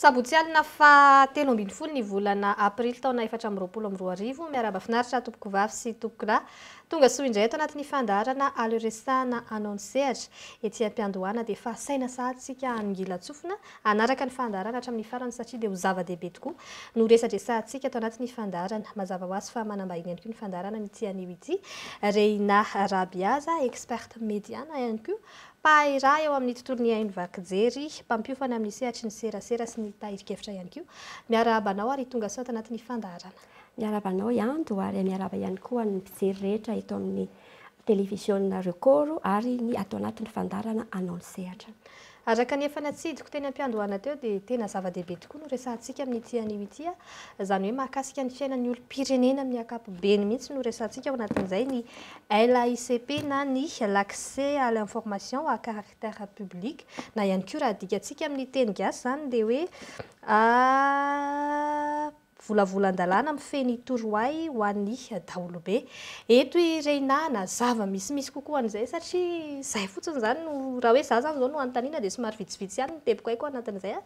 Sabotsy alina fa 13 ny volana aprily taona 2024 miaraba finaritra tompoko vavy sy tompoko lahy tonga soa indray eto anatin'ny fandaharana aleoresahana anao ny sehatra ety am-piandohana dia fa saina sahatsika angila tsofina anaraka ny fandaharana hatramin'ny farany satria dia ho zava-dehibe tokoa no resadresantsika eto anatin'ny fandaharana mazava ho azy fa manambahiny ihany koa ny fandaharana ny ity anio ity Reina Rabiaza experte médiana ihany koa paira eo amin'ny tontolon'ny haino vakijery mpampiofana amin'ny sehatry ny serasera sy ny tahirikevitra ihany koa miarabanao ary tonga sao anatin'ny fandaharana miarabanao ihany ary miaraba ihany koa ny mpijery rehetra eto amin'ny televisiona Record ary ny ato anatin'ny fandaharana anao ny sehatra araka ny efa natsidiko teny am-piandohana teo dia tena zava-dehibe tokoa no resantsika amin'ny ity anio ity izany hoe mahakasika ny fiainan'ny olom-pirenena amin'ny ankapobeny mihitsy no resantsika ao anatin'izay ny LAICP na ny l'accès à l'information à caractère public na ihany koa raha dikantsika amin'ny teny gasy izany dia hoe volavolan-dalàna mifeny torohay ho an'ny daholobe eto irenana zava misy kokoa an'izay satria izay fotsiny izany no raha hoe za zany izao no anontaniana dia somary vitsivitsy ihany no teboko haiko anatin'izay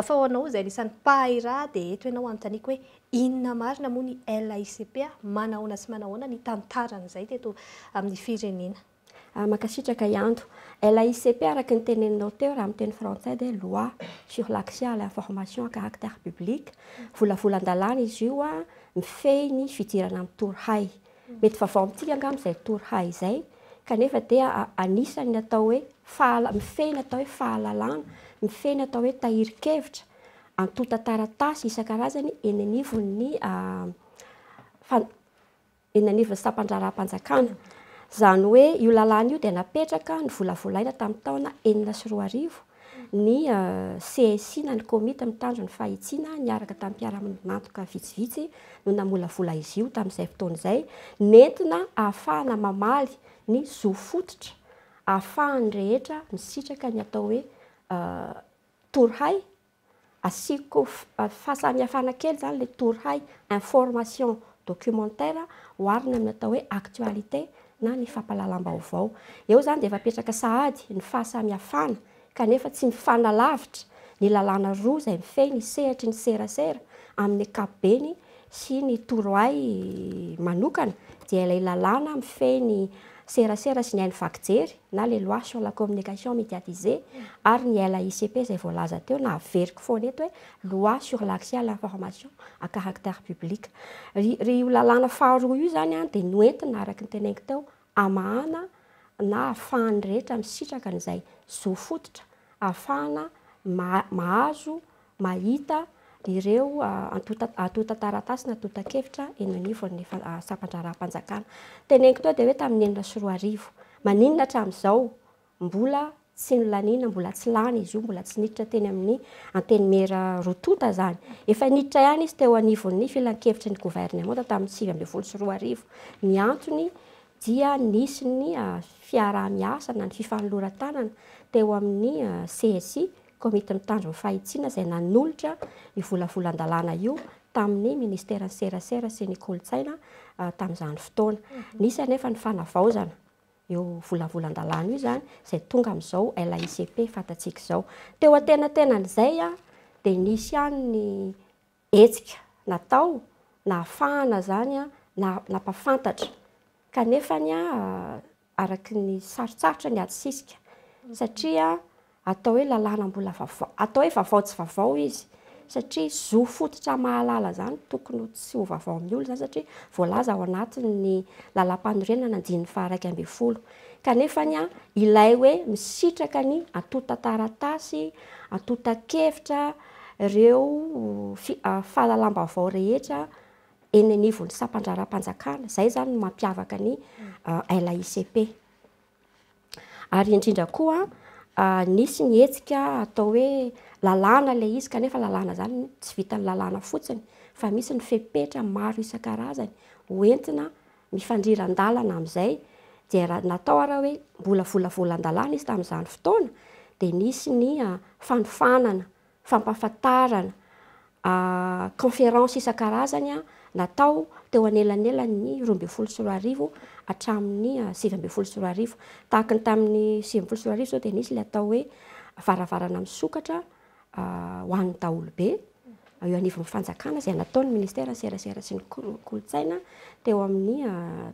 fa ho anao izay anisan'ny paira dia eto ianao anontaniako hoe inona marina moa ny LAICP manahoana sy manahoana ny tantaran'izay teto amin'ny firenena makasitraka ihando LAICP araka ny teneninao teo raha amin'ny teny français dia loi sur l'accès à l'information à caractère public volavolan-dalàna izy io mifehy ny fidirana amin'ny torohay mety vaovao amintsika angamba izay torohay izay kanefa dia anisany natao hoe mifehy natao hoe fahalalàna mifehy natao hoe tahirikevitra antota taratasy isan-karazany eny anivon'ny sampandraram-panjakana izany hoe io lalàna io dia napetraka ny volavolaina tamin'ny taona 2004 ny CSI na ny komita mitandro ny fahitsiana niaraka tamin'ny mpiara-manatoka vitsivitsy no namolavola izy io tamin'izay fotoana izay nentina ahafahana mamaly ny zo fototra ahafahany rehetra misitraka ny atao hoe torohay asiko fahasamihafana kely izany le torohay information documentaire oharina amin'ny atao hoe actualité na ny fampahalalam-baovao eo izany dia efa petraka sahady ny fahasamihafana kanefa tsy mifanalavitra ny lalàna roa izay mifehy ny sehatry ny serasera amin'ny ankapobeny sy ny torohay manokana dia ilay lalàna mifehy ny serasera sy ny haino vakijery na les lois sur la communication médiatisée ary ny LAICP izay voalaza teo na averiko foana eto hoe loi sur l'accès à l'information à caractère public ry io lalàna faharoa io izany dia noentina araka ny teneniko teo amahana na ahafahany rehetra misitraka n'izay zo fototra ahafahana mahazo mahita ireo antota taratasy na tota-kevitra eny anivon'ny sampandraram-panjakana teneniko teo dia hoe tamin'ny 2004 maninona hatramin'izao mbola tsy nolanina mbola tsy lany izy io mbola tsy niditra teny amin'ny anteny mera rotota zany efa niditra ihany izy teo anivon'ny filan-kevitry ny gouvernement tamin'ny 2022 ny antony dia nisy ny fiarah-miasa na ny fifanoloran-tanana teo amin'ny CSI komita mitandro ny fahitsiana izay nanolotra ny volavolan-dalàna io tamin'ny ministera ny serasera sy ny kolotsaina tamin'izany fotoana nisy anefa ny fanavaozana io volavolan-dalàna io izany izay tonga amin'izao LAICP fantatsika izao teo atenatenan'izay dia nisy ihany ny hetsika natao na ahafahana zany nampafantatra kanefa ny araky ny sarotsarotra ny atsisika satria atao hoe lalàna mbola vaovao atao hoe vaovao tsy vaovao izy satria zo fototra mahalala zany tokony tsy ho vaovao amin'ny olona zany satria voalaza ao anatin'ny lalam-panorenana andininy faha 1 kanefa ny ilay hoe misitraka ny antota taratasy antota-kevitra ireo fahalalam-baovao rehetra eny anivon'ny sampandraram-panjakana izay zany no mampiavaka ny LAICP ary indrindra koa nisy ny hetsika atao hoe lalàna le izy kanefa lalàna zany tsy vitany lalàna fotsiny fa misy ny fepetra maro isan-karazany hoentina mifandriran-dalana amin'izay dia natao raha hoe mbola volavolan-dalàna izy tamin'izany fotoana dia nisy ny fanofanana fampahafantarana conférence isan-karazany natao teo anelanelany 2024 hatramin'ny 2024 tahaka ny tamin'ny 2024 zao dia nisy le atao hoe varavarana misokatra ho an'ny daholobe eo anivon'ny fanjakana izay nataon'ny ministera serasera sy ny kolotsaina teo amin'ny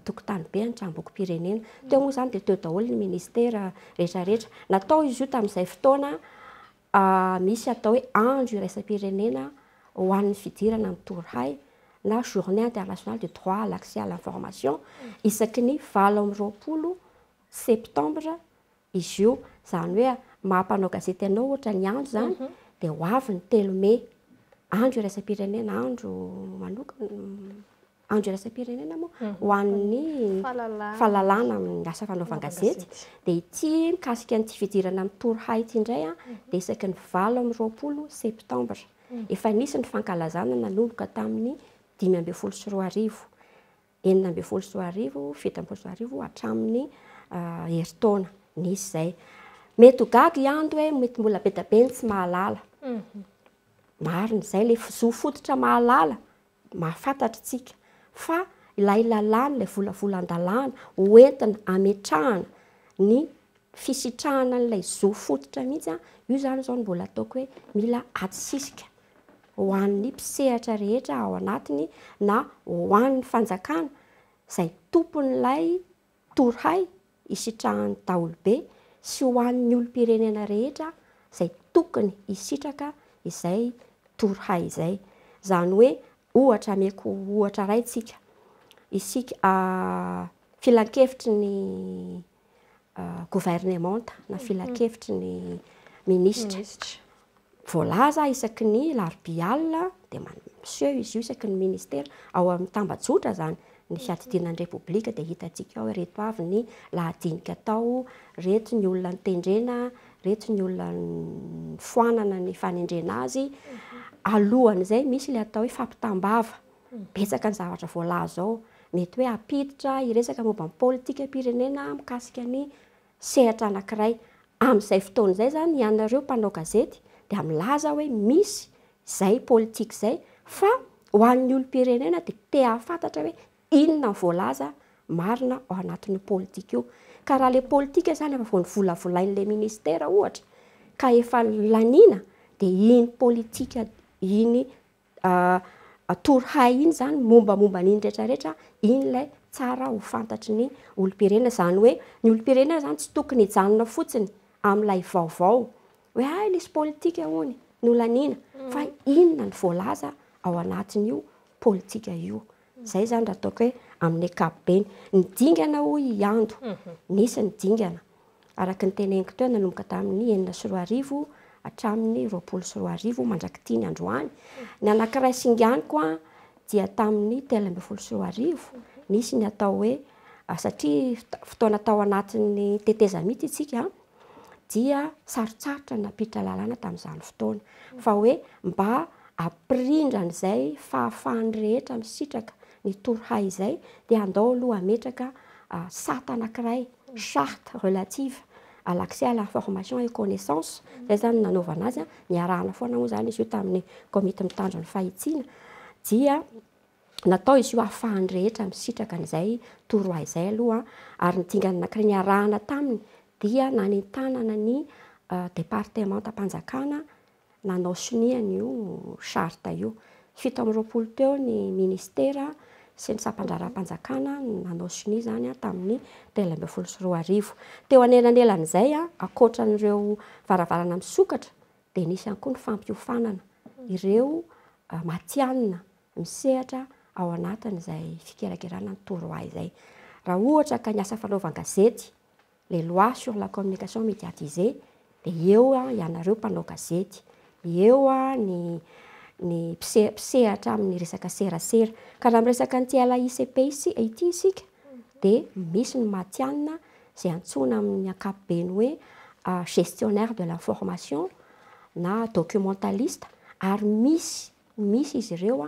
tokotany be ny tranom-bokim-pirenena. Teo moa izany dia teo daholo ny ministera rehetrarehetra. Natao izy io tamin'izay fotoana misy atao hoe andro iraisam-pirenena ho an'ny fidirana amin'ny Torahay na journée internationale du droit à l'accès à l'information isaky ny 20 septembre izy io. Izany hoe mahampanao gazety ianao ohatra ny andro zany dia ho avy ny 3 Mai andro iraisam-pirenena andro iraisam-pirenena moa ho an'ny fahalalana amin'ny asa fanaovan-gazety. Dia ity mikasika an'ity fidirana amin'ny Torahay ity indray dia isaky ny 20 septembre. Efa nisy ny fankalazana nanomboka tamin'ny 5 hatramin'ny herintaona nisy zay. Mety ho gaga i andro hoe mety mbola be da be ny tsy mahalala. Marina izay le zo fototra mahalala mahafantatra tsika fa ilay lalàna ilay volavolan-dalàna hoentina ametrahana ny fisitrahana n'ilay zo fototra mihitsy io zany zao mbola ataoko hoe mila atsisika ho an'ny mpisehatra rehetra ao anatiny na ho an'ny fanjakana izay tompon'ilay Torahay isitrahan'ny daholobe sy ho an'ny olom-pirenena rehetra izay tokony hisitraka izay Torahay izay. Izany hoe ohatra meko ohatra ray tsika isika filan-kevitry ny gouvernemanta na filan-kevitry ny ministra voalaza isaky ny larobia dia miseho izy io isaky ny ministera ao amin'ny tambajotra zany ny fiatidinan'ny repoblika dia hitantsika ao reto avy ny lahadinika atao, reto ny olona nitendrena, reto ny olona foanana ny fanendrena azy. Alohan'izay misy ilay atao hoe fampitambava. Betsaka ny zavatra voalaza ao. Mety hoe ampiditra hiresaka momba ny politika-pirenena mikasika ny sehatra anankiray. Amin'izay fotoana izay zany ianareo mpanao gazety dia milaza hoe misy izay politika izay fa ho an'ny olom-pirenena dia te hahafantatra hoe inona ny voalaza marina ao anatin'io politika io. Ka raha ilay politika izany efa vao nivolavolain'ilay ministera ohatra ka efa laniana dia iny politika iny Torahay iny zany mombamomba n'iny rehetrarehetra iny ilay tsara ho fantatry ny olom-pirenena. Izany hoe ny olom-pirenena zany tsy tokony hijanona fotsiny amin'ilay vaovao hoe nisy politika hono nolaniana fa inona ny voalaza ao anatin'io politika io. Zay zany raha ataoko hoe amin'ny ankapobeny ny dingana hoy iando nisy ny dingana araka ny teneniko teo nanomboka tamin'ny 4 hatramin'ny 20 mandraky 10 androany. Ny anankiray singaniko dia tamin'ny 13 nisy ny atao hoe satria fotoana tao anatin'ny tetezamity itsika dia sarotsarotra nampiditra lalàna tamin'izany fotoana fa hoe mba ampirindran'izay fahafahany rehetra misitraka ny Torahay izay dia andao aloha ametraka sata anankiray charte relative à l'accès à l'information et connaissance. Zay zany nanaovana azy niarahana foana moa zany izy io tamin'ny komity mitandro ny fahitsiana dia natao izy io ahafahany rehetra misitraka an'izay Torahay izay aloha ary nydingana anankiray niarahana taminy dia nanentanana ny departementam-panjakana nanao siniana io charte io. 17 teo ny ministera sy ny sampandraram-panjakana nanao sinia zany tamin'ny 13 teo anelan'elan'izay akoatran'ireo varavarana misokatra dia nisy ihany koa ny fampiofanana ireo matianina misehatra ao anatin'izay fikerakerana ny Torahay izay. Raha ohatra ka ny asa fanaovan-gazety les lois sur la communication médiatisée dia eo ianareo mpanao gazety eo ny mpisehatra amin'ny resaka serasera. Ka raha miresaka ny TLAICP ity isika dia misy ny matianina izay antsoina amin'ny ankapobeny hoe gestionnaire de l'information na documentaliste ary misy izy ireo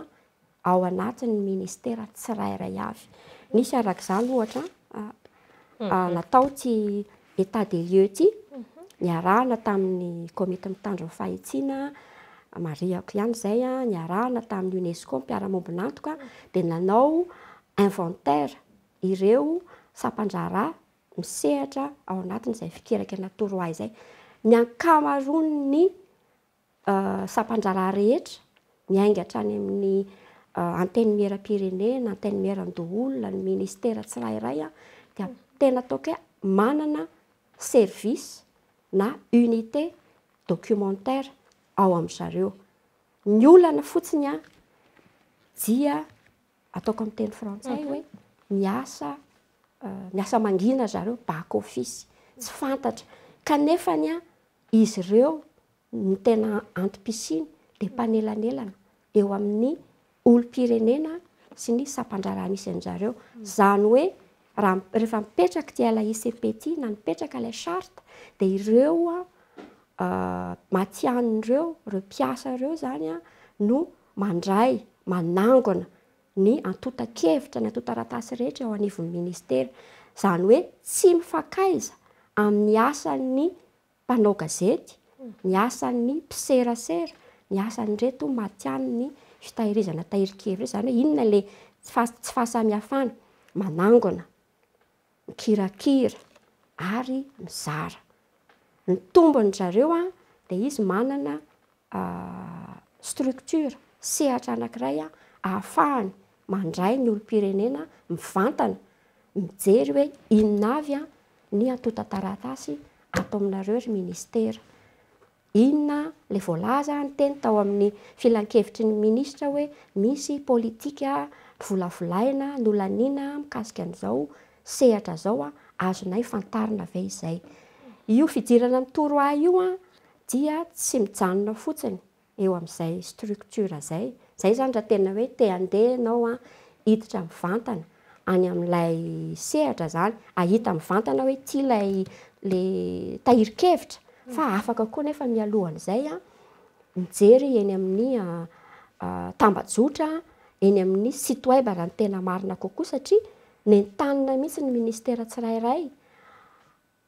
ao anatin'ny ministera tsirairay avy. Nisy arak'izany ohatra natao ty état des lieux ty niarahana tamin'ny komity mitandro ny fahitsiana mariako ihany izay niarahana tamin'ny UNESCO mpiara-mombonantoka dia nanao inventaire ireo sampandrara misehatra ao anatin'izay fikerakerana Torahay izay. Ny ankamaroan'ny sampandrara rehetra miainga hatrany amin'ny anteny miera-pirenena, anteny miaran-doholona, ny ministera tsirairay dia tena ataoko hoe manana service na unité documentaire ao amin'zareo. Ny olana fotsiny dia ataoko amin'ny teny frantsay hoe miasa mangina zareo back office, tsy fantatra kanefany izy ireo ny tena antom-pisiny dia mpanelanelana eo amin'ny olom-pirenena sy ny sampandrara misy an'zareo. Zany hoe rehefa mipetraka ty ala ICPT na mipetraka ilay charte dia ireo matian'ireo mpiasa ireo zany no mandray manangona ny antotan-kevitra, ny antotan-taratasy rehetra ao anivon'ny ministera. Zany hoe tsy mifankaiza amin'ny asan'ny mpanao gazety, ny asan'ny mpiserasera, ny asan'reto matian'ny fitahirizana tahirikevitra. Zany hoe inona le tsy fahasamihafana, manangona, mikirakira ary mizara. Ny tombony zareo dia izy manana structure, sehatra anankiray ahafahany mandray ny olom-pirenena mivantana, mijery hoe inona avy ny antotan-taratasy ato aminareo ry ministera. Inona le voalaza ny teny tao amin'ny filan-kevitry ny ministra hoe misy politika volavolaina nolanina mikasika an'izao sehatra zao azonay fantarina ve izay. Io fidirana mitoro io dia tsy mijanona fotsiny eo amin'izay structure zay. Zay zany raha tena hoe te handeha ianao hiditra mivantana any amin'ilay sehatra zany, ahita mivantana hoe ty le tahirikevitra, fa afaka koa nefa mialohan'izay mijery eny amin'ny tambajotra, eny amin'ny site web raha ny tena marina kokoa, satria nentanina mihitsy ny ministera tsirairay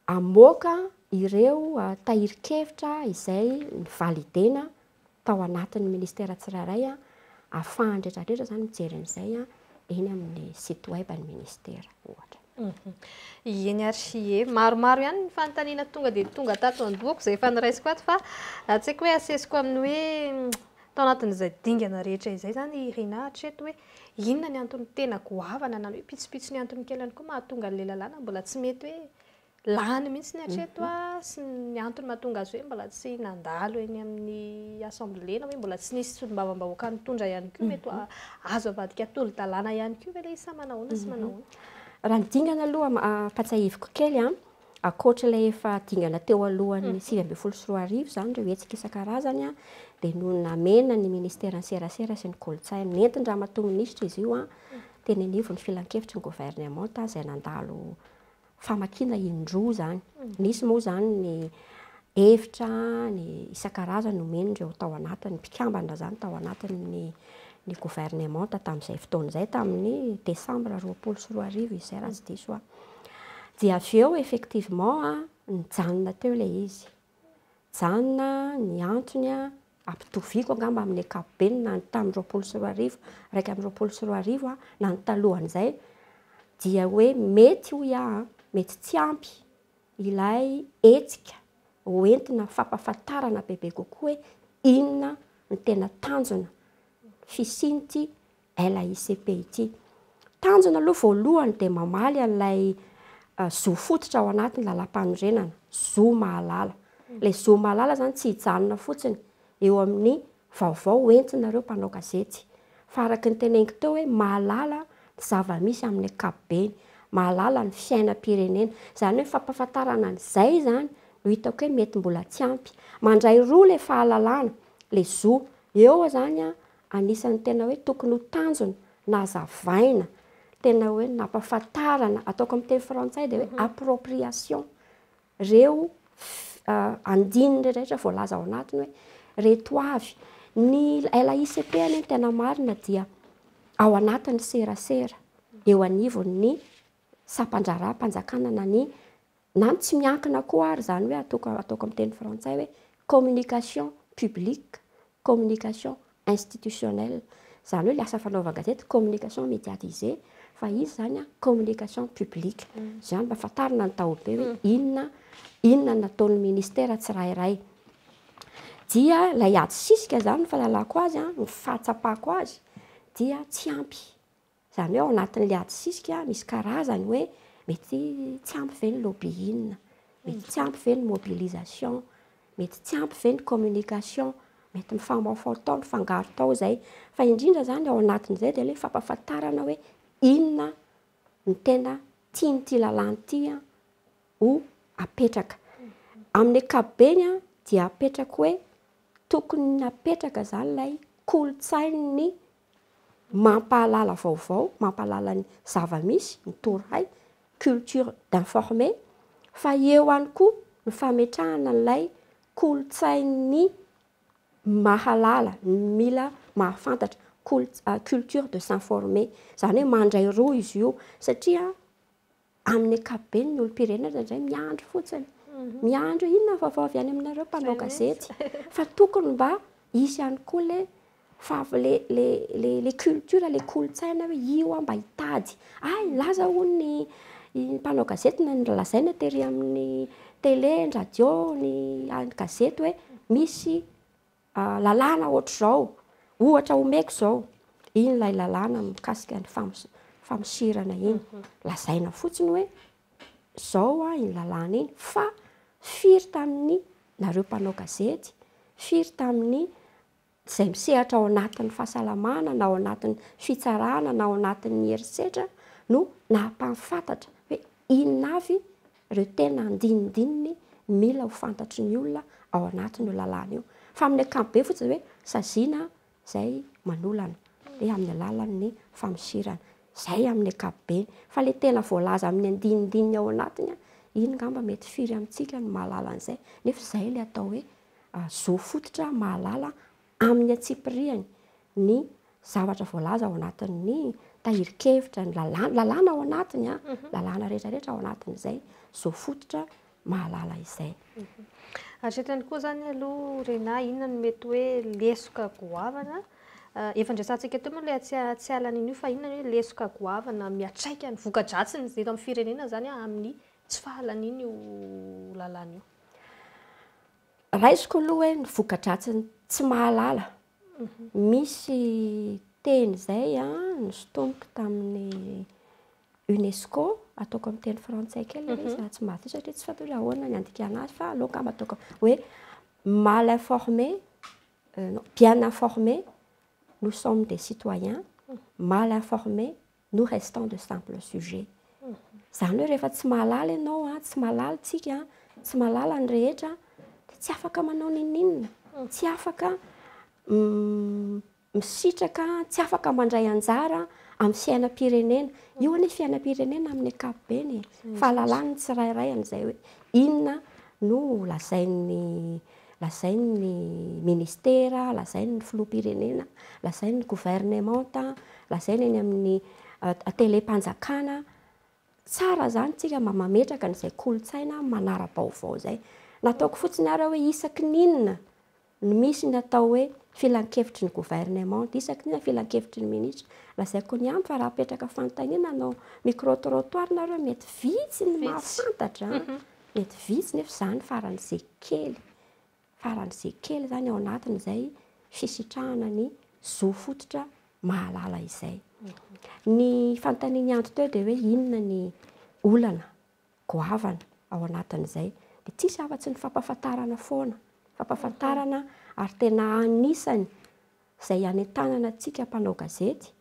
amoaka ireo tahirikevitra izay nivalidena tao anatin'ny ministera tsirairay ahafahany rehetrarehetra zany mijery an'izay eny amin'ny site web ny ministera ohatra. Eny ary maromaro ihany ny fanontaniana tonga dia tonga tato an-dohako izay efa niraisiko ato, fa tsy haiko hoe asesiko amin'ny hoe tao anatin'izay dingana rehetra izay zany irena hatreto hoe inona ny antony tena goavana na hoe pitsopitso ny antony kelany koa mahatonga ny lalàna mbola tsy mety hoe lany mihitsy ny hatreto sy ny antony mahatonga azy hoe mbola tsy nandalo eny amin'ny assemblée na hoe mbola tsy nisy solombavambahoaka nitondra ihany koa, mety azo avadika tolo-dalàna ihany koa ve ilay isa manahoana sy manahoana. Raha ny dingana aloha patsahiviko kely akoatra ilay efa dingana teo alohan'ny 2024 zany ireo hetsika isan-karazany dia no namena ny ministeran'ny serasera sy ny kolontsaina nentin-dramatonministra izy io teny anivo ny filan-kevitry ny gouvernement izay nandalo famakiana indroa zany. Nisy moa zany ny hevitra ny isan-karazany nomenindreo tao anatiny, mpikambana zany tao anatin'ny gouvernement tamin'izay fotoan'izay tamin'ny desambra 2024 izay raha tsy diso dia avy eo effectivement nijanona teo ilay izy. Janona ny antony ampitoviako angamba amin'ny ankapobeny na tamin'ny 2024 raika amin'ny 2024 na ny talohan'izay dia hoe mety ho mety tsy ampy ilay hetsika hoentina fampahafantarana bebe kokoa hoe inona ny tena tanjona fisinity LAICP. Tanjona aloha voalohany dia mamaly an'ilay zo fototra ao anatin'ny lalam-panorenana, zo mahalala. Ilay zo mahalala zany tsy hijanona fotsiny eo amin'ny vaovao entinareo mpanao gazety, fa araka ny teneniko teo hoe mahalala ny zava-misy amin'ny ankapobeny, mahalala ny fiainam-pirenena. Zany hoe fampahafantarana an'izay zany no hitako hoe mety mbola tsy ampy. Mandray roa ilay fahalalana, ilay zo eo zany anisan'ny tena hoe tokony ho tanjona na hazavaina, tena hoe nampahafantarana, ataoko amin'ny teny frantsay dia hoe appropriation. Reo andininy rehetrarehetra voalaza ao anatiny hoe reto avy. Ny LAICP ny tena marina dia ao anatin'ny serasera eo anivon'ny sampandraram-panjakana na ny tsy miankina koa ary zany hoe ataoko amin'ny teny frantsay hoe communication publique, communication institutionnelle. Zany hoe lasa fanaovan-gazety communication médiatisée, fa izy zany communication publique. Zany mba fantarina ny tahobe hoe inona nataon'ny ministera tsirairay. dia lay ady sisika zany ny fahalalako azy ny fahatsapako azy dia tsy ampy. Zany hoe ao anatin'le ady sisika misy karazany hoe mety tsy ampy ve ny lobbying, mety tsy ampy ve ny mobilisation, mety tsy ampy ve ny communication, mety mifamaofao tao ny fangaro tao zay. Fa indrindra zany ao anatin'izay dia le fampahafantarana hoe inona ny tena tiany'ity lalàna ity ho apetraka. Amin'ny ankapobeny dia apetraka hoe tokony napetraka zany ilay kolontsainy mampahalala vaovao, mampahalala ny zava-misy, ny toray, culture d'informer, fa eo ihany koa ny fametrahana ilay kolontsainy mahalala, mila mahafantatra, culture de s'informer. Zany hoe mandray roa izy io satria amin'ny ankapobeny ny olom-pirenena indray miandry fotsiny. Miandro inona vaovao avy any aminareo mpanao gazety, fa tokony mba isy ihany koa le culture, le kolontsaina hoe io mba hitady. Laza hono ny mpanao gazety na lazaina tery amin'ny télé, ny radio, ny gazety hoe misy lalàna ohatr'izao, ohatra omeko zao, iny ilay lalàna mikasika ny famosirana iny. Lazaina fotsiny hoe zao iny lalàna iny, fa firy tamin'ny nareo mpanao gazety, firy tamin'ny izay misehatra ao anatin'ny fahasalamana, na ao anatin'ny fitsarana, na ao anatin'ny herisetra no nampahafantatra hoe inona avy ireo tena andinindininy mila ho fantatry ny olona ao anatin'io lalàna io. Fa amin'ny ankapobeny fotsiny hoe saziana izay manolana hoe amin'ny alalan'ny famosirana. Zay amin'ny ankapobeny. Fa le tena voalaza amin'ny andinindininy ao anatiny iny ngamba mety firy amintsika ny mahalala an'izay. Nefa izay le atao hoe zo fototra mahalala amin'ny atsipiriany ny zavatra voalaza ao anatin'ny tahirikevitra, ny lalàna ao anatiny, lalàna rehetrarehetra ao anatin'izay, zo fototra mahalala izay. Hatretany koa zany aloha Rena, inona no mety hoe lesoka goavana? Efa ndresantsika teo moa le tsy halan'io, fa inona hoe lesoka goavana miatraika ny voka-dratsiny eto amin'ny firenena zany amin'ny tsy fahalan'iny io lalàna io? Raisiko aloha hoe ny voka-dratsiny tsy mahalala. Misy teny izay nosotomiko tamin'ny UNESCO, ataoko amin'ny teny frantsay kely izy tsy mahathio satria tsy fantatra ahoana ny andikana azy, fa aloha ngamba ataoko hoe mal informé, bien informé, nous sommes des citoyens, mal informés, nous restons de simples sujets. Zany hoe rehefa tsy mahalala ianao, tsy mahalala tsika, tsy mahalala ny rehetra, dia tsy afaka manao ninninona, tsy afaka misitraka, tsy afaka mandray anjara amin'ny fiainam-pirenena. Io anie fiainam-pirenena amin'ny ankapobeny, fahalalana ny tsirairay an'izay hoe inona no lazain'ny ministera, lazain'ny filoham-pirenena, lazain'ny gouvernemanta, lazainy eny amin'ny télé-mpanjakana. Tsara zany tsika mametraka n'izay kolontsaina manara-baovao zay. Nataoko fotsiny ary hoe isaky n'inona ny misy ny atao hoe filan-kevitry ny gouvernement, isaky n'inona filan-kevitry ny ministra. Lazaiko ny ampy fa raha apetraka fanontaniana anao micro-trottoir nareo mety vitsy ny mahafantatra, mety vitsy nefa zany faran'izay kely. Faran'izay kely zany ao anatin'izay fisitrahana ny zo fototra mahalala izay. Ny fanontaniana anto teo dia hoe inona ny olana goavana ao anatin'izay. Dia tsisy afa-tsy ny fampahafantarana foana. Fampahafantarana ary tena anisany izay anentanana antsika mpanao gazety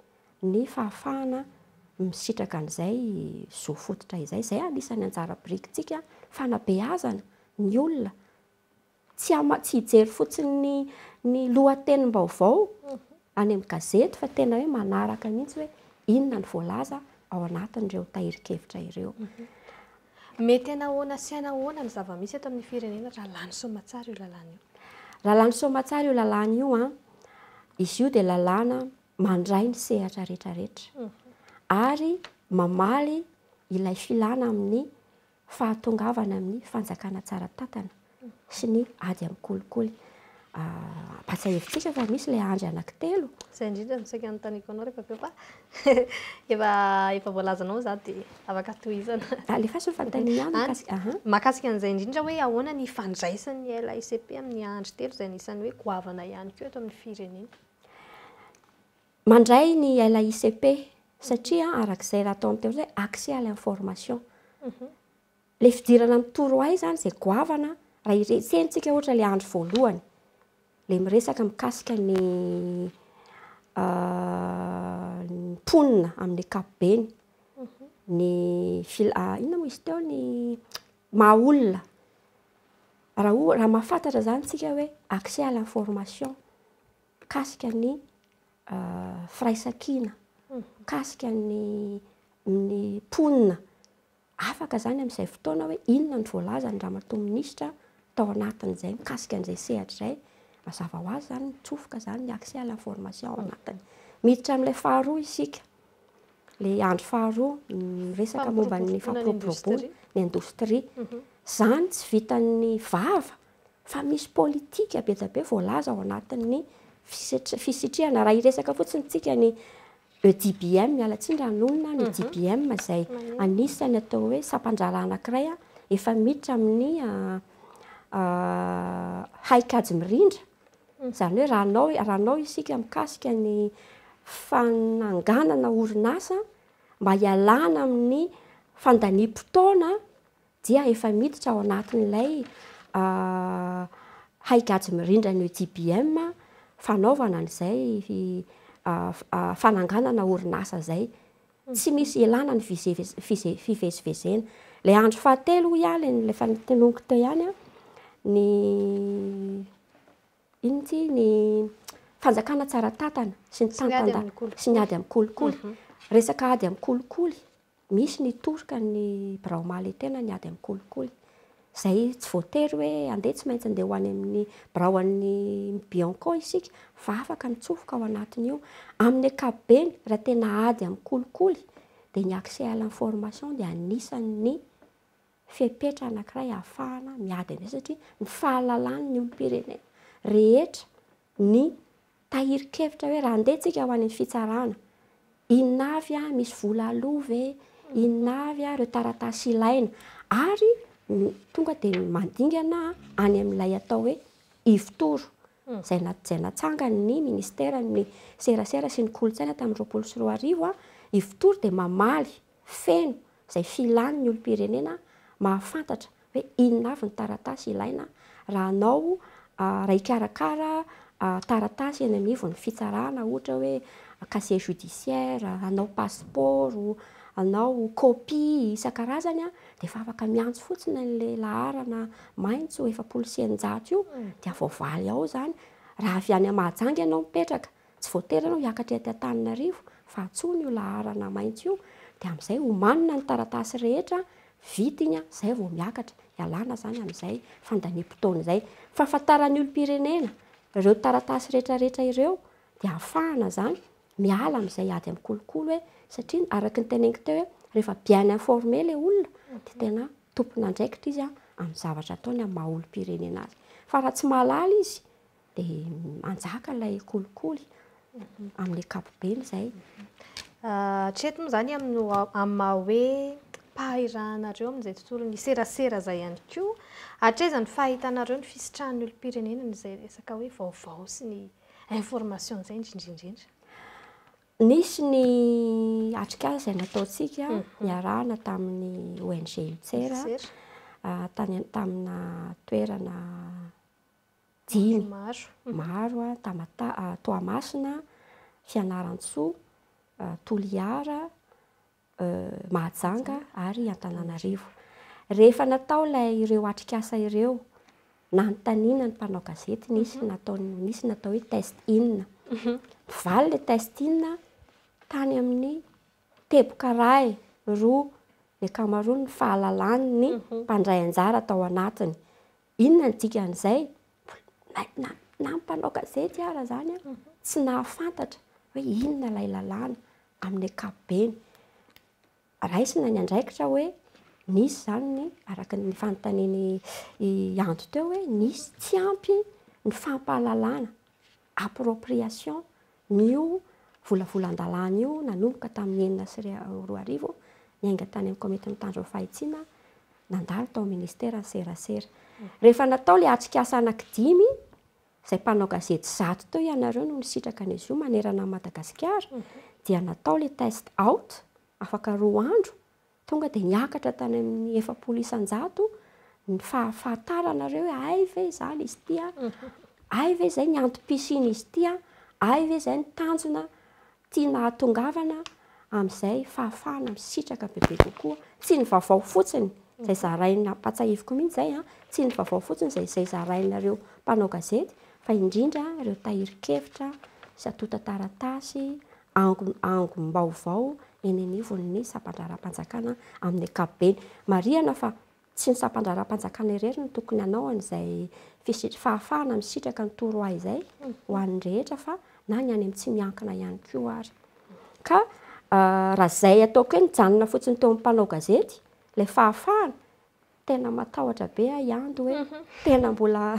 ny fahafahana misitraka an'izay zo fototra izay. Izay anisany anjara birikintsika fanabeazana ny olona. Tsy hijery fotsiny ny lohatenim-baovao any amin'ny gazety, fa tena hoe manaraka mihitsy hoe inona ny voalaza ao anatin'ireo tahirikevitra ireo. Mety anahoana sy anahoana ny zava-misy eto amin'ny firenena raha lany soamantsara io lalàna io? Raha lany soamantsara io lalàna io, izy io dia lalàna mandray ny sehatra rehetrarehetra ary mamaly ilay filàna amin'ny fahatongavana amin'ny fanjakana tsara tatana sy ny ady amin'ny kolikoly. patsahevitsika fa misy ilay andry anankitelo. Zay indrindra misaika anontaniako anao rehefa pepa efa voalazanao za dia afaka tohizana. Lefa sy fantaniana mahakasika an'izay indrindra hoe ahoana ny fandraisan'ny LAICP amin'ny andro telo izay anisan'ny hoe goavana ihany koa eto amin'ny firenena. Mandray ny LAICP satria arak'izay raha ataony teo zay accès à l'information. Le fidirana amin'ny torohay zany izay goavana raha iresentsika ohatra ilay andro voalohany. Le miresaka mikasika ny ponina amin'ny ankapobeny. Ny inona moa izy teo ny mahaolona. Raha mahafantatra zany tsika hoe accès à l'information kasika ny firaisan-kina, kasika ny ponina. Afaka zany amin'izay fotoana hoe inona ny voalaza ny ramatoa minisitra tao anatin'izay mikasika an'izay sehatra izay. Mazava ho azy zany mitsofoka zany ny accès à l'information ao anatiny. Miditra amin'ilay faharoa isika. Le andro faharoa resaka momba ny fampiroboroboana ny indostria. Zany tsy vitan'ny vava fa misy politika be dia be voalaza ao anatin'ny fisitrihana. Raha iresaka fotsiny tsika ny EDBM mialatsindra an'olona ny EDBM izay anisany atao hoe sampanjara anankiray efa miditra amin'ny haikajy mirindra. Zany hoe raha anao isika mikasika ny fananganana orinasa mba hialana amin'ny fandaniam-potoana dia efa miditra ao anatin'ilay haikajy mirindra ny EDBM fanaovana an'izay fananganana orinasa izay. Tsy misy ialana ny fivezivezena. Ilay andro fahatelo ihany ilay tenoniko teo ihany ny fanjakana tsara tatana sy ny tantanda sy ny ady amin'ny kolikoly. Resaka ady amin'ny kolikoly misy ny toroka ny birao mahaletena ny ady amin'ny kolikoly. Zay tsy voatery hoe andeha tsy maintsy andeha ho any amin'ny birao an'ny Bianco isika fa afaka mitsofoka ao anatin'io. Amin'ny ankapobeny raha tena ady amin'ny kolikoly dia ny accès à l'information dia anisan'ny fepetra anankiray ahafahana miady an'izay satria ny fahalalan'ny olom-pirenena rehetra ny tahirikevitra hoe raha andeha tsika ho any fitsarana. Inona avy misy vola aloha ve? Inona avy ireo taratasy ilaina? Ary tonga dia mandingana any amin'ilay atao hoe ivotoro. Izay natsangany ny ministera ny serasera sy ny kolontsaina tamin'ny 2024 ivotoro dia mamaly feno izay filan'ny olom-pirenena mahafantatra hoe inona avy ny taratasy ilaina raha hikarakara taratasy eny anivon'ny fitsarana ohatra hoe casier judiciaire, anao passeport, anao copie isan-karazany dia efa afaka miantso fotsiny an'ilay laharana maitso 700 io dia voavaly ao zany. Raha avy any Mahajanga ianao mipetraka tsy voatery ianao hiakatra eto Antananarivo fa atsony io laharana maitso io dia amin'izay omanina ny taratasy rehetra vitiny izay vao miakatra. Ialana zany amin'izay fandaniam-potoana izay. Fahafantaran'ny olom-pirenena ireo taratasy rehetrarehetra ireo dia ahafahana zany miala amin'izay ady amin'ny kolikoly hoe satria araka ny teneniko teo hoe rehefa bien informé ilay olona dia tena tompona andraikitra izy amin'ny zavatra ataony amin'ny maha olom-pirenena azy. Fa raha tsy mahalala izy dia anjaka ilay kolikoly amin'ny ankapobeny izay. Hatreto moa zany amin'ny maha hoe pahiranareo amin'izay tontolo ny serasera izay ihany koa. Hatraiza ny fahitanareo ny fisitrahan'ny olom-pirenena izay resaka hoe vaovao sy ny information izay indrindrindrindra. Nisy ny atrikasa izay nataontsika niarahana tamin'ny ONG UTSERA tamina toerana 5 maro Toamasina, Fianarantsoa, Toliara, Mahajanga ary Antananarivo. Rehefa natao ireo atrikasa ireo nanontaniana ny mpanao gazety nisy natao hoe test-in. Valy ilay test-in tany amin'ny teboka-ray roa ny ankamaroany ny fahalalan'ny mpandray anjara tao anatiny. Inona ny dikan'izay? Na mpanao gazety ara zany tsy nahafantatra hoe inona ilay lalàna amin'ny ankapobeny. Raisina ny andraikitra hoe nisy zany araka ny fanontaniany anto teo hoe nisy tsy ampy ny fampahalalana appropriation nio volavolan-dalàna io nanomboka tamin'ny 2012 niainga tany amin'ny komety mitandro fahitsiana nandalo tao ministera ny serasera. Rehefa natao le atrikasa anankidimy izay mpanao gazety 100 teo ianareo no nisitraka an'izy io manerana Madagasikara dia natao le test out afaka 2 andro tonga dia niakatra tany amin'ny 700 ny fahafantaranareo hoe ay ve izany izy ity ay ve izay ny antom-pisiny izy ity ay ve izay ny tanjona tiana hatongavana amin'izay fahafahana misitraka bebe kokoa tsy ny vaovao fotsiny izay zaraina patsahiviko mihitsy izay tsy ny vaovao fotsiny izay zarainareo mpanao gazety fa indrindra ireo tahiri-kevitra sy atota taratasy angom-baovao eny anivon'ny sampandraram-panjakana amin'ny ankapobeny. Marihana fa tsy ny sampandraram-panjakana irery no tokony hanao an'izay fahafahana misitraka ny torohay izay ho an'ny rehetra fa na ny any amin'ny tsy miankina ihany koa ary. Ka raha izay ataoko hoe nijanona fotsiny teo amin'ny mpanao gazety ilay fahafahana tena matahotra be ihando hoe tena mbola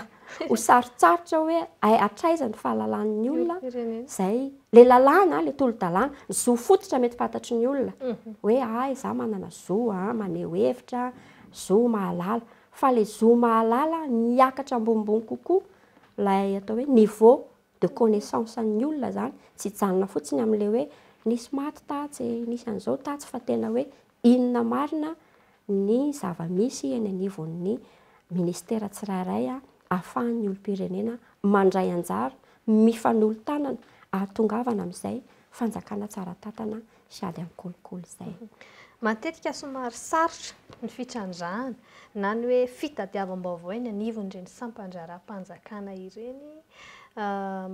ho sarotsarotra hoe atraiza ny fahalalan'ny olona izay le lalàna le tolo-dalàna ny zo fototra mety fantatry ny olona hoe ay za manana zo maneho hevitra zo mahalala fa le zo mahalala niakatra ambonimbony kokoa ilay atao hoe niveau de connaissance ny olona zany tsy janona fotsiny amin'le hoe nisy maty tatsy nisy an'izao tatsy fa tena hoe inona marina ny zava-misy eny anivon'ny ministera tsirairay ahafahan'ny olom-pirenena mandray anjara mifanolo-tanana ahatongavana amin'izay fanjakana tsara tatana sy ady amin'ny kolokolo izay. Matetika somary sarotra ny fitrandrahana na ny hoe fitadiavam-baovao eny anivon'ireny sampandraram-panjakana ireny.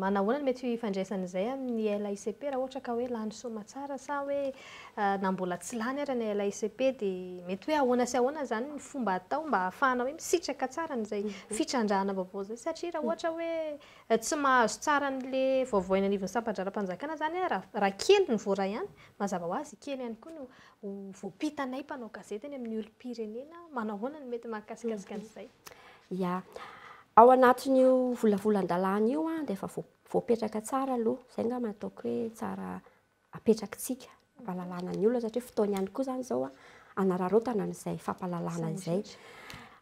Manahoana ny mety ifandraisan'izay amin'ny LAICP raha ohatra ka hoe lany soamantsara sa hoe na mbola tsy lany ary ny LAICP dia mety hoe ahoana sy ahoana zany ny fomba atao mba ahafahana hoe misitraka tsara n'izay fitrandrahana vaovao izay satria raha ohatra hoe tsy mahazo tsara n'le vaovao eny anivon'ny sampandraram-panjakana zany raha kely ny voaray ihany mazava ho azy kely ihany koa no voapitanay mpanao gazety eny amin'ny olom-pirenena manahoana ny mety mahakasikasika an'izay. Ya. Ao anatin'io volavolan-dalàna io dia efa voapetraka tsara aloha izay angamba ataoko hoe tsara apetrakintsika fahalalana ny olona satria fotoana ihany koa zany izao anararaotana n'izay fampahalalana izay.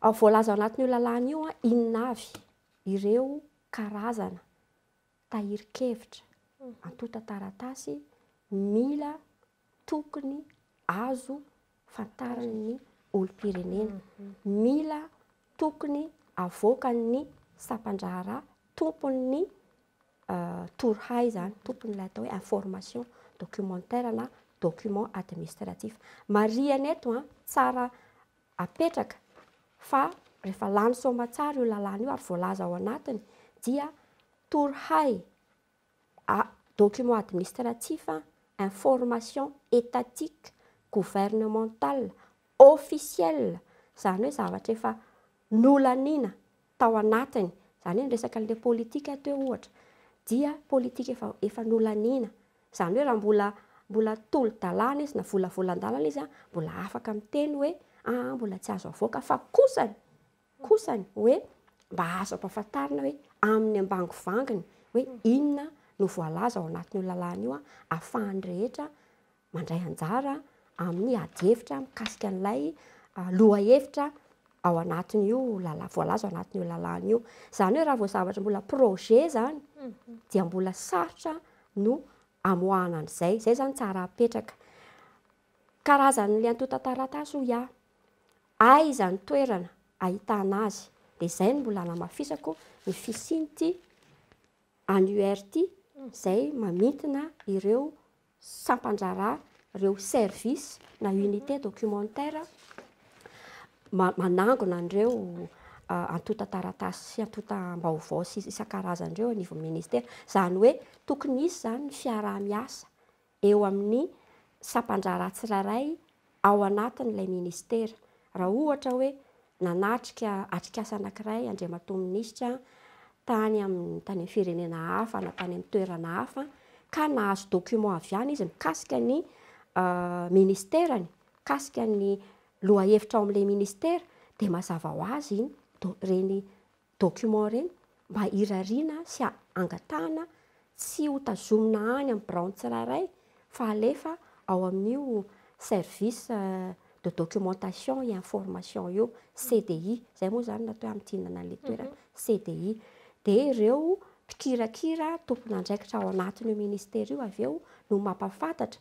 Ao voalaza ao anatin'io lalàna io inona avy ireo karazana tahiri-kevitra antota taratasy mila tokony azo fantaran'ny olom-pirenena mila tokony avoakan'ny sampandraharaha tompon'ny torohay zany tompon'ilay atao hoe information documentaire na document administratif. Marihana eto tsara apetraka fa rehefa lany soamantsara io lalàna io ary voalaza ao anatiny dia torohay document administratif information étatique gouvernementale officielle zany hoe zavatra efa nolaniana tao anatiny zany hoe resaka le politika teo ohatra dia politika efa nolaniana zany hoe raha mbola tolo-dalàna izy na volavolan-dalàna izy mbola afaka miteny hoe mbola tsy azo avoaka fa kosany hoe mba azo ampahafantarina hoe amin'ny ambango vanginy hoe inona no voalaza ao anatin'io lalàna io ahafahan'ny rehetra mandray anjara amin'ny ady hevitra mikasika an'ilay loha-hevitra ao anatin'io voalaza ao anatin'io lalàna io. Zany hoe raha vao zavatra mbola projet zany dia mbola sarotra no amoahana an'izay. Zay zany tsara apetraka. Karazan'le antota taratasy hoy aiza ny toerana ahitana azy dia izay no mbola namafisako ny fisinity annuaire izay mamintina ireo sampandraharaha ireo service na unité documentaire manangona an'ireo antota taratasy sy antota-baovao sy isan-karazan'ireo anivon'ny ministera. Zany hoe tokony misy zany ny fiaraha-miasa eo amin'ny sampandraharaha tsirairay ao anatin'ilay ministera. Raha ohatra hoe nanatrika atrikasa anankiray andriamatoa minisitra tany amin'ny firenena hafa na tany amin'ny toerana hafa ka nahazo document avy any izy mikasika ny ministerany, mikasika ny loha-hevitra ao amin'ilay ministera dia mazava ho azy iny reny document reny mba irariana sy angatahana tsy ho tazomina any amin'ny branche tsirairay fa alefa ao amin'io service de documentation et information io CDI zay moa zany natao amin'tinana an'le toerana CDI dia ireo mpikirakira tompona andraikitra ao anatin'io ministera io avy eo no mampafantatra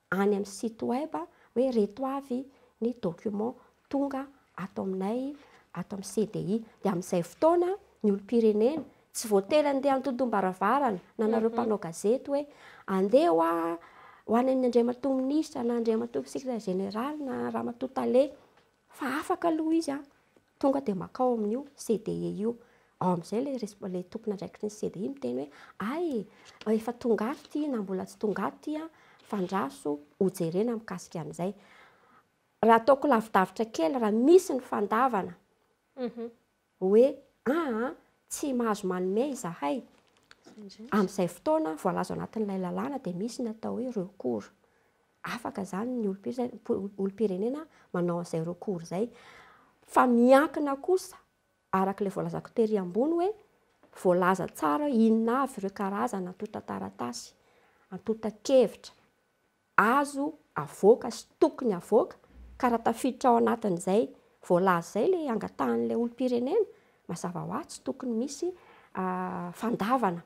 any amin'ny site web hoe reto avy ny document tonga ato aminay ato amin'ny CDI dia amin'izay fotoana ny olom-pirenena tsy voatery andeha antotom-baravarana na nareo mpanao gazety hoe andeha ho an'ny andriamatoa minisitra na andriamatoa secrétaire général na ramatoa tale fa afaka aloha izy tonga dia makao amin'io CDI io ao amin'izay le tompona andraikitry ny CDI miteny hoe efa tonga ato ty na mbola tsy tonga ato ty fandraso hojerena mikasika an'izay raha ataoko lavidavitra kely raha misy ny fandavana hoe tsy mahazo manome izahay amin'izay fotoana voalaza anatin'ilay lalàna dia misy ny atao hoe recours afaka zany ny olom-pirenena manao an'izay recours zay fa miankina kosa araka ilay voalazako tery ambony hoe voalaza tsara inona avy ireo karazana antota-taratasy antota-kevitra azo avoaka sy tokony avoaka ka raha tafiditra ao anatin'izay voalaza zay le angatahan'ilay olom-pirenena mazava ho azy tsy tokony misy fandavana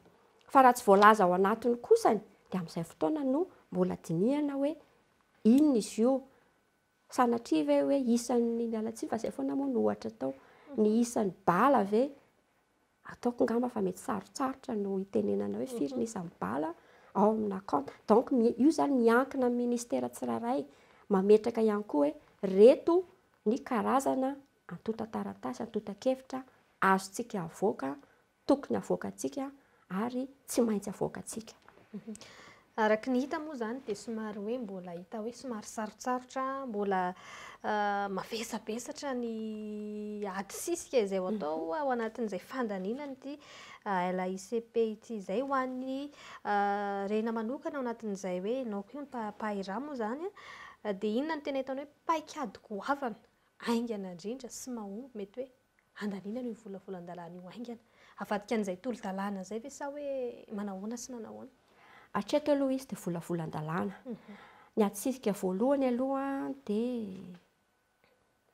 fa raha tsy voalaza ao anatiny kosany dia amin'izay fotoana no mbola dinihana hoe inona izy io sanatria ve hoe isan'ny mialatsiny fa izay foana moa no ohatra tao ny isan'ny bala ve ataoko ngamba fa mety sarotsarotra no hitenenana hoe firy ny isan'ny bala ao amin'ny compte donc io zany miankina amin'ny ministera tsirairay mametraka ihany koa hoe reto ny karazana antota-taratasy antota-kevitra azontsika avoaka tokony avoakantsika ary tsy maintsy avoakantsika araka ny hita moa zany dia somary hoe mbola hita hoe somary sarotsarotra mbola mavesabesatra ny ady sisika izay atao ao anatin'izay fandaninana ity LAICP ity izay ho an'ny rena manokana ao anatin'izay hoe nao koa ny pahira moa zany dia inona ny tena hitany hoe paikady goavana aingana indrindra sy mahomby mety hoe andaninana io volavolan-dalàna io aingana avadika an'izay tolo-dalàna zay ve sa hoe manahoana sy manahoana hatreto aloha izy dia volavolan-dalàna ny atsisika voalohany aloha dia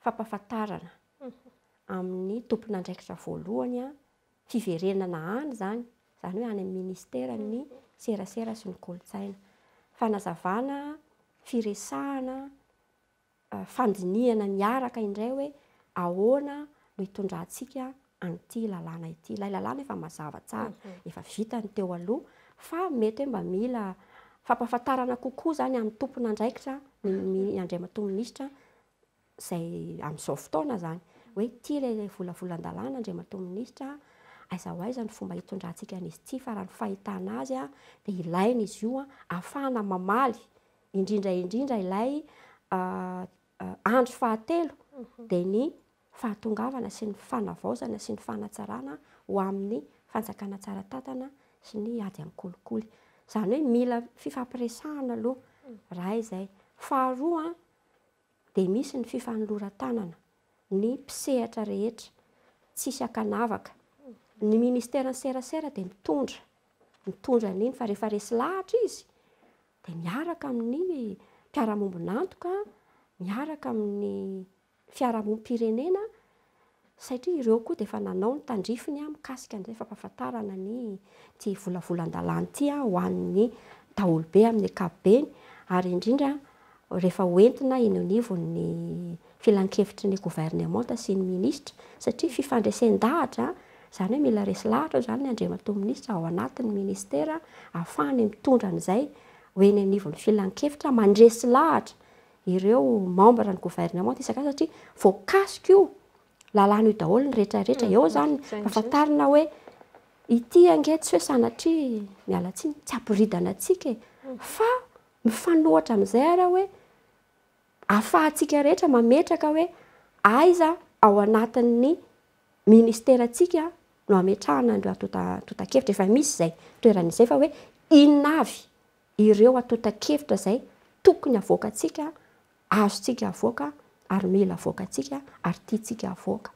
fampahafantarana amin'ny tompona andraikitra voalohany fiverenana any zany hoe any amin'ny ministera ny serasera sy ny kolontsaina fanazavana firesahana fandinihana miaraka indray hoe ahoana no hitondrantsika an'ity lalàna ity ilay lalàna efa mazava tsara efa vita ny teo aloha fa mety hoe mba mila fampahafantarana kokoa zany amin'ny tompona andraikitra ny andriamatoa minisitra izay amin'izao fotoana zany hoe ity ilay volavolan-dalàna andriamatoa minisitra aiza ho aiza ny fomba hitondrantsika an'izy ity fa raha ny fahitana azy dia ilaina izy io ahafahana mamaly indrindra ilay andro fahatelo dia ny fahatongavana sy ny fanavaozana sy ny fanatsarana ho amin'ny fanjakana tsara tatana sy ny ady amin'ny kolikoly izany hoe mila fifampiresahana aloha raha izay faharoa dia misy ny fifanoloran-tanana ny mpisehatra rehetra tsisy akanavaka ny ministera ny serasera dia mitondra n'iny fa rehefa resy lahatra izy dia miaraka amin'ny mpiara-mombonantoka miaraka amin'ny fiarahamonim-pirenena satria ireo koa dia efa nanao ny tandrifiny mikasika an'izay fampahafantarana ny ty volavolan-dalàna ity ho an'ny daholobe amin'ny ankapobeny ary indrindra rehefa hoentina eny anivon'ny filan-kevitry ny gouvernemanta sy ny ministra satria fifandraisan-dahatra izany hoe mila resy lahatra zany ny andriamatoa minisitra ao anatin'ny ministera ahafahany mitondra an'izay ho eny anivon'ny filan-kevitra mandresy lahatra ireo membre ny gouvernement isaka satria voakasika io lalàna io daholo ny rehetrarehetra eo zany afantarina hoe ity ange tsy hoe sanatria mialatsiny tsy ampiridana atsika fa mifanohatra amin'izay ara hoe ahafahantsika rehetra mametraka hoe aiza ao anatin'ny ministera atsika no ametrahana ireo atota-kevitra efa misy izay toeran'izay fa hoe inona avy ireo atota-kevitra zay tokony avoakantsika azontsika avoaka ary mila avoakantsika ary tiantsika avoaka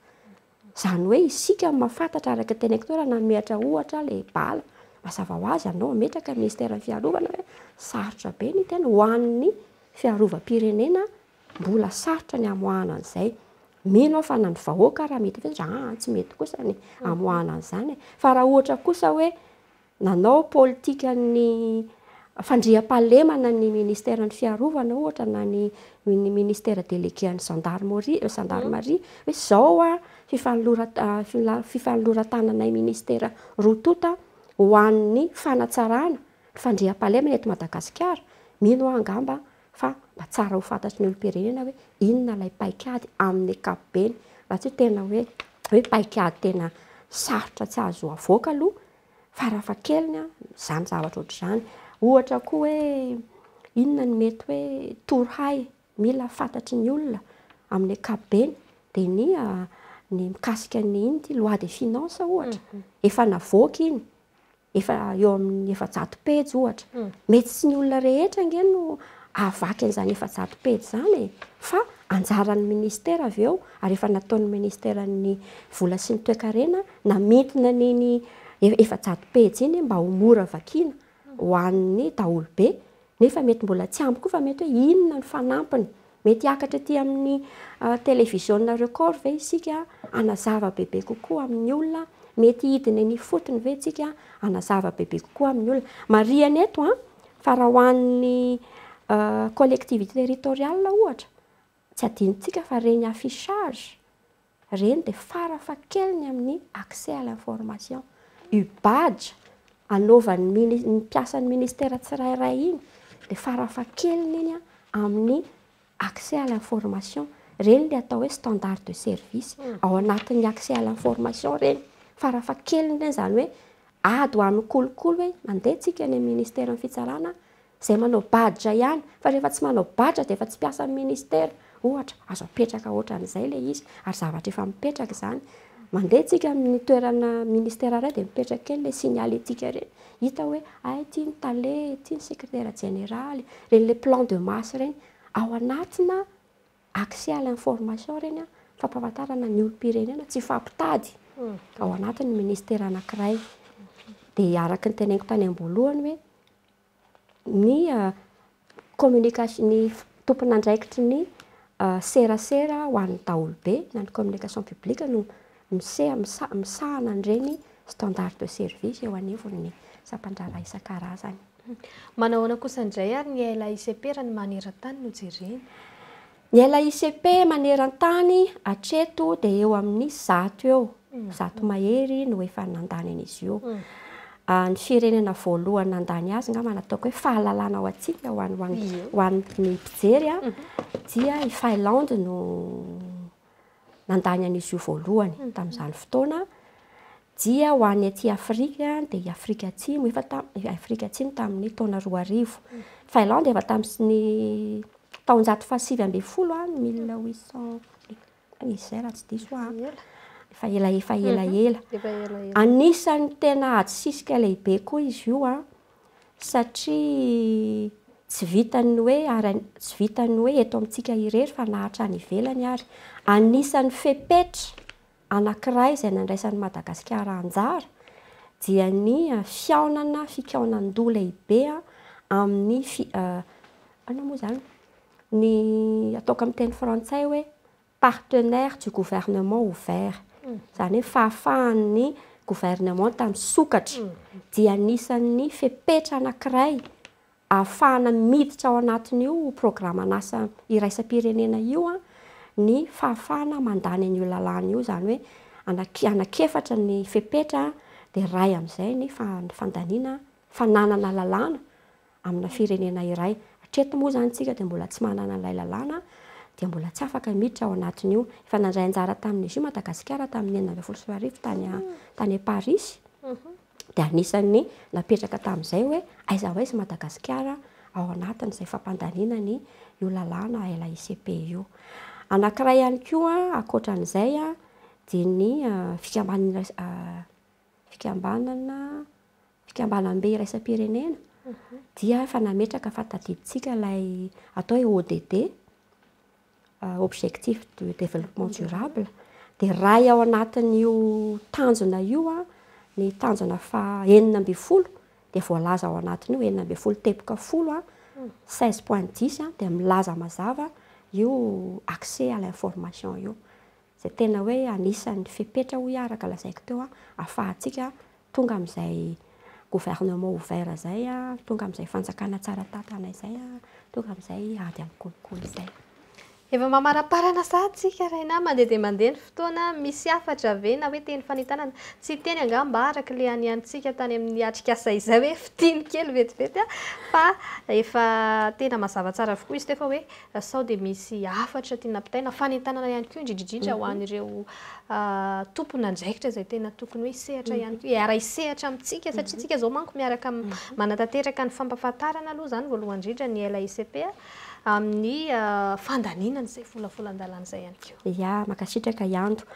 Zany hoe isika mahafantatra araka tenektora na mehatra ohatra le bala mazava ho azy anao metraka ministera fiarovana hoe sarotra be ny tena ho an'ny fiarovam-pirenena mbola sarotra ny amoahana an'izay. Mino fa na ny vahoaka raha mety tsy mety kosa ny amoahana an'izany. Fa raha ohatra kosa hoe nanao politika ny fandriam-pahalemana ny ministera ny fiarovana ohatra na ny ministera délégué ny gendarmerie hoe zao fifanoloran-tananay ministera rotota ho an'ny fanatsarana ny fandriam-pahalemana eto Madagasikara. Mino angamba fa mba tsara ho fantatry ny olom-pirenena hoe inona ilay paikady amin'ny ankapobeny raha tsy tena hoe paikady tena sarotra tsy azo avoaka aloha farafahakeliny zany zavatra ohatr'izany. Ohatra koa hoe inona ny mety hoe torohay mila fantatry ny olona amin'ny ankapobeny dia ny mikasika ny iny ty loi de finance ohatra efa navoaka iny efa eo amin'ny 400 pejy ohatra. Mety tsy ny olona rehetra nge no avaky an'izany 400 pejy zany fa anjaran'ny ministera avy eo ary efa nataon'ny ministera ny vola sy ny toe-karena namintina ny 400 pejy iny mba ho mora vakiana ho an'ny daholobe. Nefa mety mbola tsy ampy koa fa mety hoe inona ny fanampiny. Mety hiakatra aty amin'ny télévision record ve isika anazava bebe kokoa amin'ny olona. Mety hidiny ny fotony ve isika anazava bebe kokoa amin'ny olona. Mariana eto fa raha ho an'ny collectivité territoriale ohatra tsy adinontsika fa reny affichage reny dia farafahakeliny amin'ny accès à l'information. UBadge anaovan'ny mpiasan'ny ministera tsirairay iny dia farafahakeliny iny amin'ny accès à l'information. Reny le atao hoe standard de service ao anatin'ny accès à l'information reny. Farafahakeliny reny zany hoe ady ho an'ny kolokolo hoe mandeha tsika ny ministera ny fitsarana izay manao badge ihany fa rehefa tsy manao badge dia efa tsy mpiasan'ny ministera ohatra azo apetraka ohatran'izay le izy ary zavatra efa mipetraka izany. Mandeha tsika amin'ny toerana ministera iray dia mipetraka kely le signaler tsika reny hita hoe ity ny tale, ity ny secrétaire général, reny le plan de masse reny ao anatina accès à l'information reny fampahafantarana ny olom-pirenena tsy fampitady ao anatin'ny ministera anankiray. Dia araka ny teneniko tany am-boalohany hoe ny communication ny tompon'andraikitry ny serasera ho an'ny daholobe na ny communication publique no misahana an'ireny standard de service eo anivon'ny sampandrara isan-karazany. Manahoana kosa indray ary ny LAICP raha ny maneran-tany no jereny? Ny LAICP maneran-tany hatreto dia eo amin'ny 100 eo. 100 mahery no efa nandany an'izy io. Ny firenena voalohany nandany azy ngamba nataoko hoe fahalalana ao antsika ho an'ny mpijery dia i Finlande no nandany an'izy io voalohany tamin'izany fotoana. Dia ho an'ny aty Afrika dia i Afrika Atsimo Afrika Atsimo tamin'ny taona 2000. Finlande efa tamin'ny taonjato faha 1870 1800 izay raha tsy diso efa ela. Anisan'ny tena ady sisika lehibe koa izy io satria tsy vitany hoe eto amintsika irery fa nahatra any ivelany ary. Anisan'ny fepetra anankiray izay nandraisan'ny Madagasikara anjara dia ny fikaonan-doha lehibe amin'ny ny ataoko amin'ny teny frantsay hoe partenaire du gouvernement ouvert. Izany hoe fahafahan'ny gouvernement tamin'ny sokatra dia anisan'ny fepetra anankiray ahafahana miditra ao anatin'io programa an'asa iraisam-pirenena io ny fahafahana mandany an'io lalàna io. Izany hoe anakefatra ny fepetra dia ray amin'izay ny fandaniana fananana lalàna amina firenena iray. Hatreto moa zany tsika dia mbola tsy manana an'ilay lalàna dia mbola tsy afaka miditra ao anatin'io. Efa nandray anjara tamin'izy io Madagasikara tamin'ny 1970 tany Paris. Dia anisan'ny napetraka tamin'izay hoe aiza ho aiza Madagasikara ao anatin'izay fampandaniana ny io lalàna LAICP io. Anankiray ihany koa ankoatran'izay dia ny fikambanam-be iraisam-pirenena dia efa nametraka fa tadidintsika ilay atao hoe ODD, objectif de développement durable. dia ray ao anatin'io tanjona io a ny tanjona fa 9 dia voalaza ao anatin'io 9 tepoka folo a 16.10 a dia milaza mazava io accès à l'information io zay tena hoe anisan'ny fepetra ho iaraka lazaiko teo a afahantsika tonga amin'izay gouvernement ouvert zay a tonga amin'izay fanjakana tsara tatana izay a tonga amin'izay ady amin'ny kolokolo izay. Efa mamaraparana satsika raina mandeha dia mandeha ny fotoana misy afatra ve na hoe teny fanitanana tsy teny angamba araka le aniantsika tany amin'ny atrikasa izay hoe fitiny kely vetivety a fa efa tena mazava tsara avokoa izy teo fa hoe sao dia misy afatra tiana pitaina fanitanana ihany koa indrindrindrindra ho an'ireo tompona andraikitra izay tena tokony hoe sehatra ihany koa iara isehatra amintsika satria tsika zao manko miaraka manatanteraka ny fampahafantarana aloha zany voalohany indrindra ny LAICP amin'ny fandaninana izay volavolan-dalàna izay ihany koa. Ya, makasitraka iandro.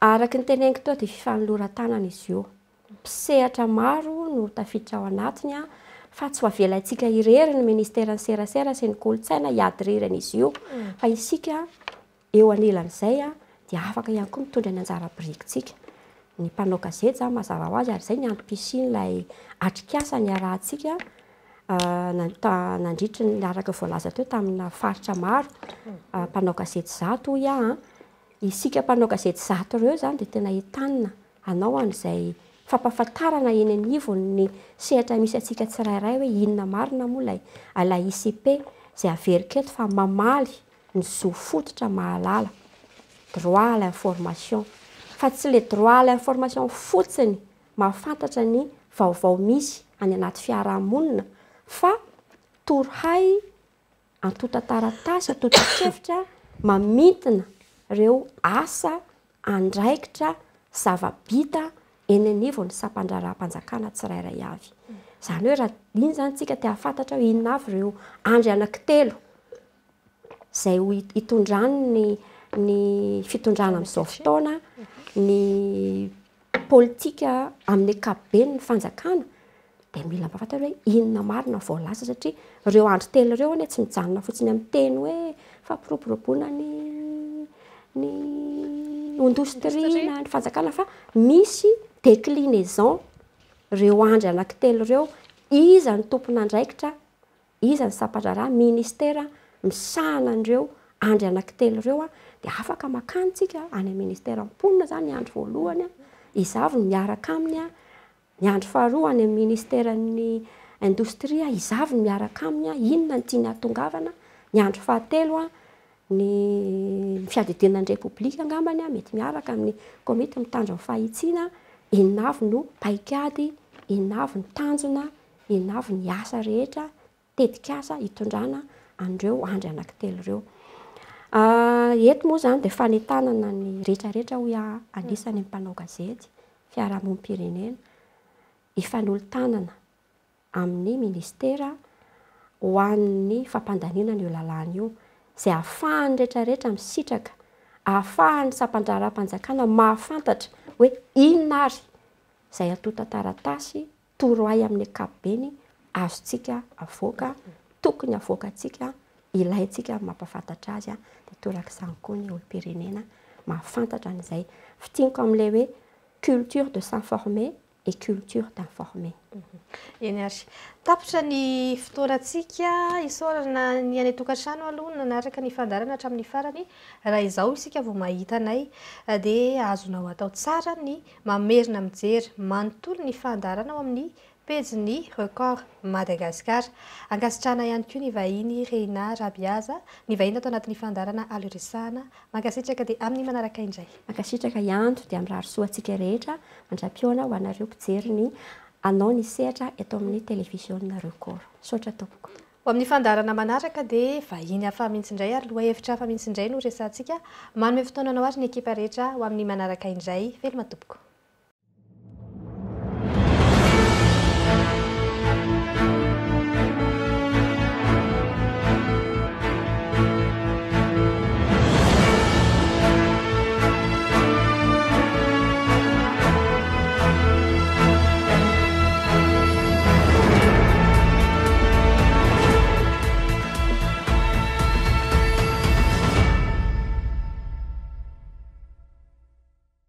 Araka ny teneniko tao dia fifanoloran-tanana izy io. Mpisehatra maro no tafiditra ao anatiny a, fa tsy ho avelantsika irery ny ministèran'ny serasera sy ny kolontsaina hiady rirana izy io. Fa isika eo anilan'izay a dia afaka ihany koa mitondra ny anjara birikintsika. Ny mpanao gazety zany mazava ho azy ary izay ny antom-pisiany ilay atrikasa ny arahantsika nandritra ny araka voalaza teo tamina faritra maro mpanao gazety zato ia isika mpanao gazety zato ireo zany dia tena hitanina anao an'izay fampahafantarana eny anivon'ny sehatra misy atsika tsirairay hoe inona marina moa ilay LAICP izay averiketo fa mamaly ny zo fototra mahalala droit à l'information fa tsy le droit à l'information fotsiny mahafantatra ny vaovao misy any anaty fiarahamonina fa torohay antota-taratasy antota-kevitra mamintina ireo asa andraikitra zava-bita eny anivon'ny sampandraram-panjakana tsirairay avy. Izany hoe raha iny zany tsika te hafantatra hoe inona avy ireo andry anankitelo izay ho hitondrany ny fitondrana amin'izao fotoana ny politika amin'ny ankapobeny ny fanjakana dia mila mpafantatra hoe inona marina voalaza satria ireo andro telo ireo anie tsy mijanona fotsiny amin'ny teny hoe fampiroboroboana ny indostria na ny fanjakana fa misy déclinaison ireo andry anankitelo ireo iza ny tompon'andraikitra iza ny sampandrara ministera misahana an'ireo andry anankitelo ireo a dia afaka makantsika any amin'ny ministera amponina zany ny andro voalohany a izavy ny miaraka aminy a ny andro faharoa any amin'ny ministeran'ny indostria izavy ny miaraka aminy a inona ny tiany hatongavana ny andro fahatelo a ny fiadidinan'ny repoblika angambany a mety miaraka amin'ny komity mitandro amin'ny fahitsiana inona avy no paikady inona avy ny tanjona inona avy ny asa rehetra tetikasa hitondrana an'ireo andry anankitelo ireo. Eto moa zany dia fanitanana ny rehetrarehetra ho anisany mpanao gazety fiarahamonim-pirenena hifanolo-tanana amin'ny ministera ho an'ny fampandaninana io lalàna io izay ahafahan'ny rehetrarehetra misitraka ahafahan'ny sampandraram-panjakana mahafantatra hoe inona ary izay antota-taratasy torohay amin'ny ankapobeny azontsika avoaka tokony avoakantsika ilaintsika mampafantatra azy a dia torak'izany koa ny olom-pirenena mahafantatra an'izay fitianiko amin'ilay hoe culture de s'informer et culture d'informer. Eny ary tapitra ny fotoanantsika isaorana ny any tokantrano aloha nanaraka ny fandarana hatramin'ny farany raha izao isika vao mahita anay dia azonao atao tsara ny mamerina mijery manontolo ny fandarana ao amin'ny pejy record Madagascar. Ankasitrahana ihany koa ny vahiny Reina Rabiaza ny vahiny atao anatin'ny fandarana aloresahana mankasitraka dia amin'ny manaraka indray. Mankasitraka iandro dia amin'ny rarosoantsika rehetra mandram-piona ho anareo mpijery ny anao ny sehatra eto amin'ny televisiona record. Sotra tompoko. Ho amin'ny fandarana manaraka dia vahiny hafa mihitsy indray ary loha hevitra hafa mihitsy indray no resantsika manome fotoana anao ary ny ekipa rehetra ho amin'ny manaraka indray. Veloma tompoko.